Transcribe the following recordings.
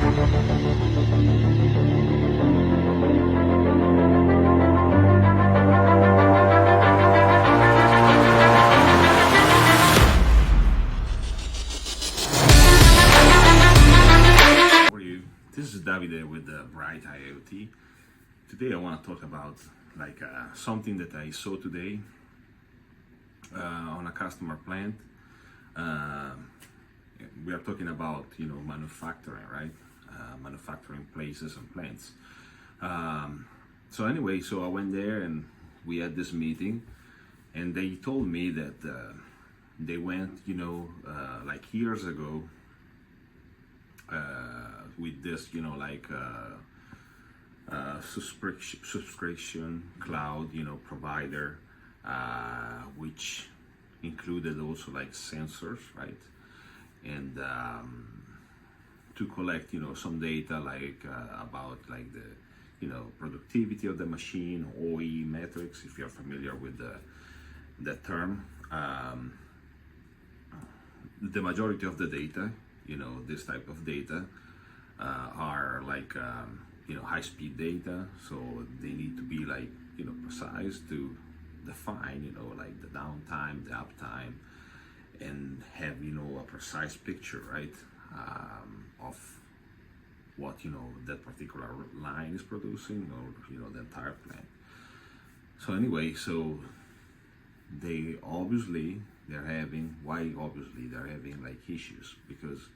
For you, this is Davide with Bright IoT. Today I want to talk about something that I saw today on a customer plant. Uh, we are talking about manufacturing, right? Manufacturing places and plants. So anyway, so I went there and we had this meeting, and they told me that they went, like years ago with this, subscription cloud, provider, which included also like sensors, right? And to collect, some data about like the, productivity of the machine, OE metrics, if you're familiar with the term. The majority of the data, this type of data are like high-speed data, so they need to be like precise to define like the downtime, the uptime, and have a precise picture, right, of what that particular line is producing, or the entire plant. So anyway, so they're having like issues because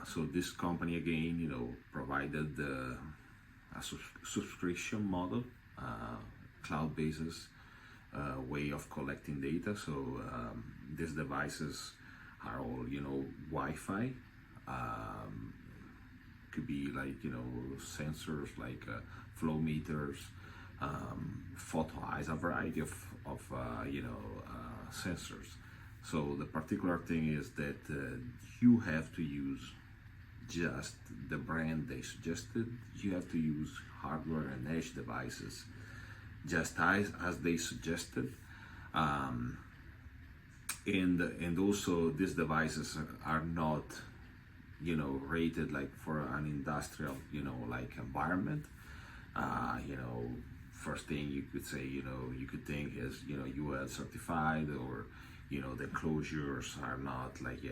so this company again provided a subscription model, cloud basis way of collecting data. So these devices are all Wi-Fi, could be like sensors like flow meters, photo eyes, a variety of sensors. So the particular thing is that you have to use just the brand they suggested. You have to use hardware and edge devices just as they suggested. And also these devices are not rated like for an industrial like environment. First thing you could say, you could think is UL certified, or the enclosures are not like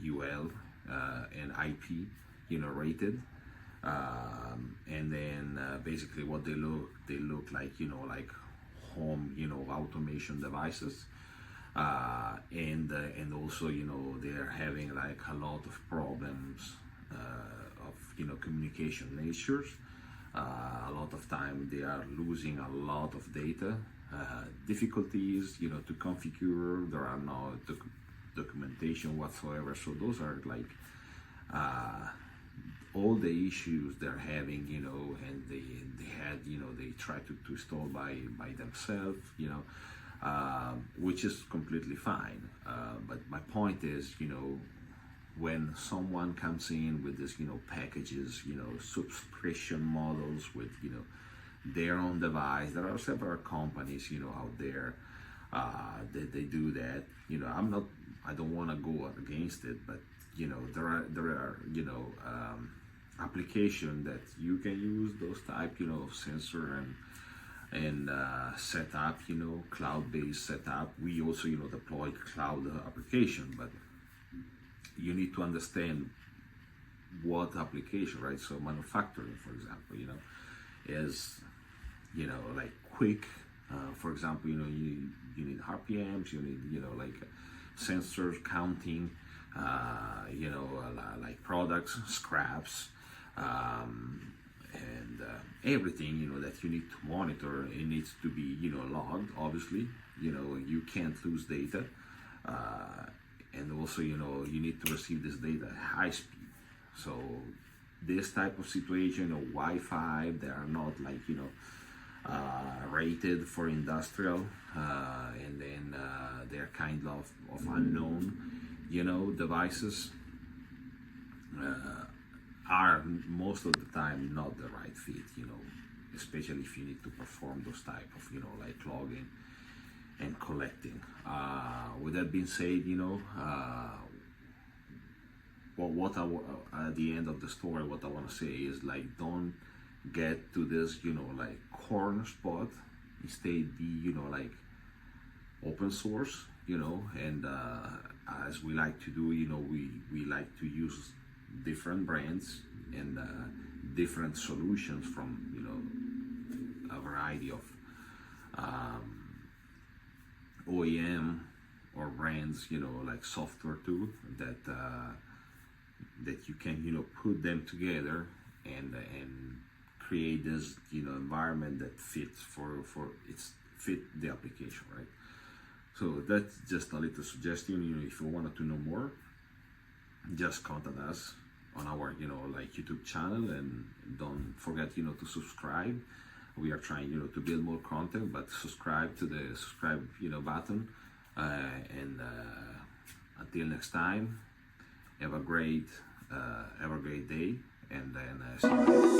UL and IP rated. And then basically what they look like like home automation devices, and also they're having like a lot of problems of communication natures. A lot of time they are losing a lot of data, difficulties to configure. There are no documentation whatsoever. So those are like all the issues they're having, and they had, they try to install by themselves, which is completely fine. But my point is, when someone comes in with this, packages, subscription models with, their own device, there are several companies, out there that they do that. I don't want to go against it, but there are application that you can use those type of sensor and set up cloud-based setup. We also deploy cloud application, but you need to understand what application, right? So manufacturing, for example, is like quick. For example, you need RPMs, you need like sensors counting, like products, scraps, and everything that you need to monitor. It needs to be logged. Obviously, you can't lose data, and also you need to receive this data at high speed. So this type of situation, Wi-Fi, they are not like rated for industrial, and then they're kind of unknown devices, are most of the time not the right fit, especially if you need to perform those type of like logging and collecting. With that being said, well, at the end of the story, what I want to say is like, don't get to this, like corner spot. Instead, be, like open source, and as we like to do, we like to use different brands and different solutions from, a variety of OEM or brands, like software too, that you can, put them together and create this, environment that fits for it's fit the application, right? So that's just a little suggestion. If you wanted to know more, just contact us on our, like YouTube channel, and don't forget, to subscribe. We are trying, to build more content, but subscribe to the subscribe, button. And until next time, have a great day, and then see you.